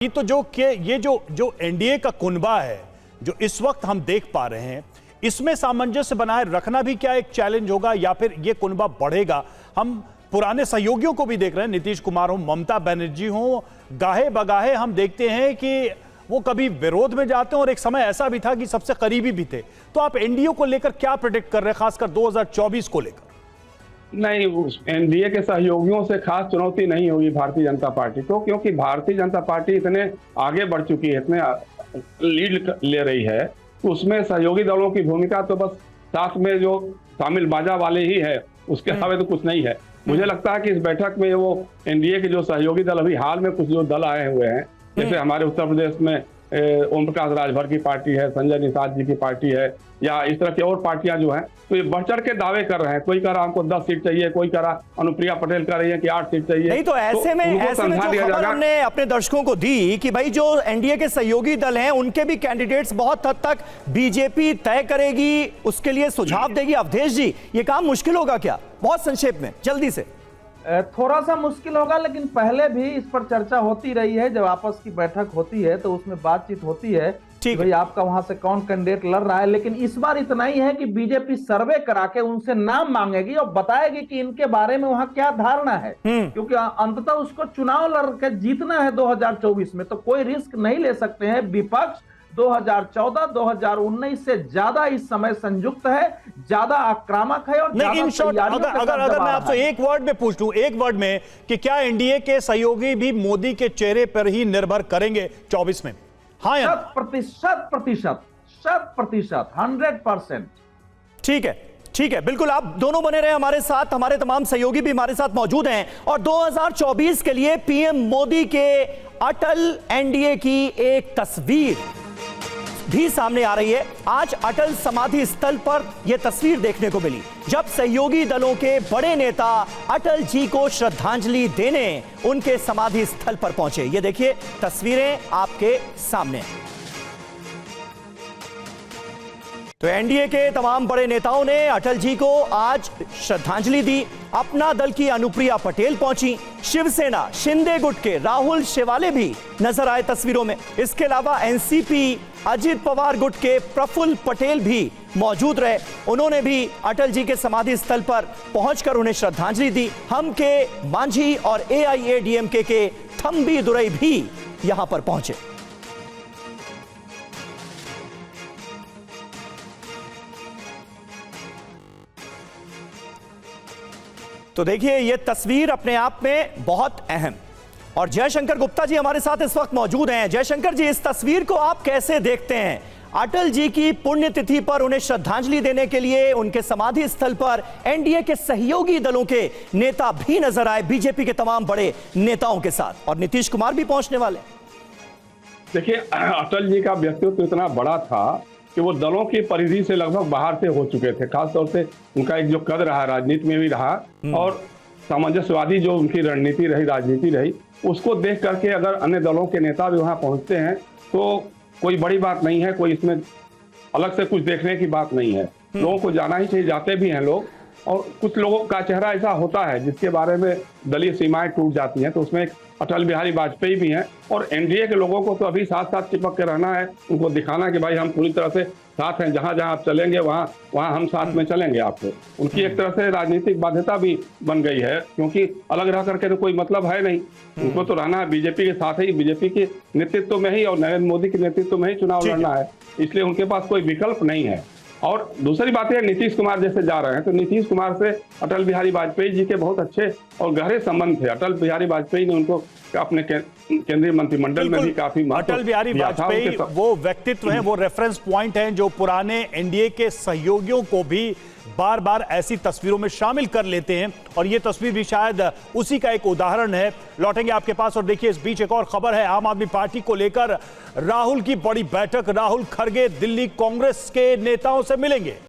तो ये जो एनडीए का कुनबा है जो इस वक्त हम देख पा रहे हैं, इसमें सामंजस्य बनाए रखना भी क्या एक चैलेंज होगा या फिर ये कुनबा बढ़ेगा? हम पुराने सहयोगियों को भी देख रहे हैं, नीतीश कुमार हो, ममता बनर्जी हो, गाहे बगाहे हम देखते हैं कि वो कभी विरोध में जाते हैं और एक समय ऐसा भी था कि सबसे करीबी भी थे। तो आप एनडीए को लेकर क्या प्रेडिक्ट कर रहे हैं, खासकर 2024 को लेकर? नहीं, एनडीए के सहयोगियों से खास चुनौती नहीं होगी भारतीय जनता पार्टी को, क्योंकि भारतीय जनता पार्टी इतने आगे बढ़ चुकी है, इतने लीड ले रही है, तो उसमें सहयोगी दलों की भूमिका तो बस साथ में जो शामिल बाजा वाले ही है, उसके अलावा तो कुछ नहीं है। मुझे लगता है कि इस बैठक में वो एनडीए के जो सहयोगी दल अभी हाल में कुछ जो दल आए हुए हैं, जैसे हमारे उत्तर प्रदेश में ओम प्रकाश राजभर की पार्टी है, संजय निषाद जी की पार्टी है, या इस तरह की और पार्टियां जो हैं, तो ये बढ़ चढ़ के दावे कर रहे हैं। कोई कह रहा हमको 10 सीट चाहिए, कोई कह रहा अनुप्रिया पटेल कह रही है कि 8 सीट चाहिए। नहीं तो ऐसे में जो खबर हमने अपने दर्शकों को दी कि भाई जो एनडीए के सहयोगी दल हैं उनके भी कैंडिडेट्स बहुत हद तक बीजेपी तय करेगी, उसके लिए सुझाव देगी। अवधेश जी, ये काम मुश्किल होगा क्या? बहुत संक्षेप में, जल्दी से। थोड़ा सा मुश्किल होगा, लेकिन पहले भी इस पर चर्चा होती रही है। जब आपस की बैठक होती है तो उसमें बातचीत होती है कि भाई आपका वहां से कौन कैंडिडेट लड़ रहा है। लेकिन इस बार इतना ही है कि बीजेपी सर्वे करा के उनसे नाम मांगेगी और बताएगी कि इनके बारे में वहां क्या धारणा है, क्योंकि अंततः उसको चुनाव लड़कर जीतना है 2024 में। तो कोई रिस्क नहीं ले सकते हैं। विपक्ष 2014-2019 से ज्यादा इस समय संयुक्त है, ज्यादा आक्रामक है और नहीं, इन शॉर्ट अगर मैं आपसे एक वर्ड में पूछ लूं, एक वर्ड में, कि क्या एनडीए के सहयोगी भी मोदी के चेहरे पर ही निर्भर करेंगे 24 में? हाँ या 100%, 100%। ठीक है, बिल्कुल। आप दोनों बने रहे हमारे साथ, हमारे तमाम सहयोगी भी हमारे साथ मौजूद हैं। और 2024 के लिए पीएम मोदी के अटल एनडीए की एक तस्वीर भी सामने आ रही है। आज अटल समाधि स्थल पर यह तस्वीर देखने को मिली, जब सहयोगी दलों के बड़े नेता अटल जी को श्रद्धांजलि देने उनके समाधि स्थल पर पहुंचे। ये देखिए तस्वीरें आपके सामने। तो एनडीए के तमाम बड़े नेताओं ने अटल जी को आज श्रद्धांजलि दी। अपना दल की अनुप्रिया पटेल पहुंची, शिवसेना शिंदे गुट के राहुल शेवाले भी नजर आए तस्वीरों में। इसके अलावा एनसीपी अजित पवार गुट के प्रफुल्ल पटेल भी मौजूद रहे। उन्होंने भी अटल जी के समाधि स्थल पर पहुंचकर उन्हें श्रद्धांजलि दी। हम के मांझी और एआईएडीएमके के थम्बी दुरई भी यहां पर पहुंचे। तो देखिए ये तस्वीर अपने आप में बहुत अहम। और जयशंकर गुप्ता जी हमारे साथ इस वक्त मौजूद हैं। जयशंकर जी, इस तस्वीर को आप कैसे देखते हैं? अटल जी की पुण्यतिथि पर उन्हें श्रद्धांजलि देने के लिए उनके समाधि स्थल पर एनडीए के सहयोगी दलों के नेता भी नजर आए, बीजेपी के तमाम बड़े नेताओं के साथ, और नीतीश कुमार भी पहुंचने वाले। देखिए, अटल जी का व्यक्तित्व इतना बड़ा था कि वो दलों की परिधि से लगभग बाहर से हो चुके थे। खासतौर से उनका एक जो कद रहा, राजनीति में भी रहा, और सामंजस्यवादी जो उनकी रणनीति रही, राजनीति रही, उसको देख करके अगर अन्य दलों के नेता भी वहां पहुंचते हैं तो कोई बड़ी बात नहीं है, कोई इसमें अलग से कुछ देखने की बात नहीं है। लोगों को जाना ही चाहिए, जाते भी हैं लोग। और कुछ लोगों का चेहरा ऐसा होता है जिसके बारे में दलीय सीमाएं टूट जाती हैं, तो उसमें एक अटल बिहारी वाजपेयी भी हैं। और एनडीए के लोगों को तो अभी साथ साथ चिपक के रहना है, उनको दिखाना कि भाई हम पूरी तरह से साथ हैं, जहां जहां आप चलेंगे वहां हम साथ में चलेंगे आपको। उनकी एक तरह से राजनीतिक बाध्यता भी बन गई है, क्योंकि अलग रह करके तो कोई मतलब है नहीं। उनको तो रहना है बीजेपी के साथ ही, बीजेपी के नेतृत्व में ही और नरेंद्र मोदी के नेतृत्व में ही चुनाव लड़ना है, इसलिए उनके पास कोई विकल्प नहीं है। और दूसरी बात है, नीतीश कुमार जैसे जा रहे हैं, तो नीतीश कुमार से अटल बिहारी वाजपेयी जी के बहुत अच्छे और गहरे संबंध थे। अटल बिहारी वाजपेयी ने उनको अपने केंद्रीय मंत्रिमंडल में भी काफी महत्व। अटल बिहारी वाजपेयी वो व्यक्तित्व हैं, वो रेफरेंस पॉइंट हैं जो पुराने एनडीए के सहयोगियों को भी बार बार ऐसी तस्वीरों में शामिल कर लेते हैं, और ये तस्वीर भी शायद उसी का एक उदाहरण है। लौटेंगे आपके पास। और देखिए, इस बीच एक और खबर है, आम आदमी पार्टी को लेकर राहुल की बड़ी बैठक। राहुल खड़गे दिल्ली कांग्रेस के नेताओं से मिलेंगे।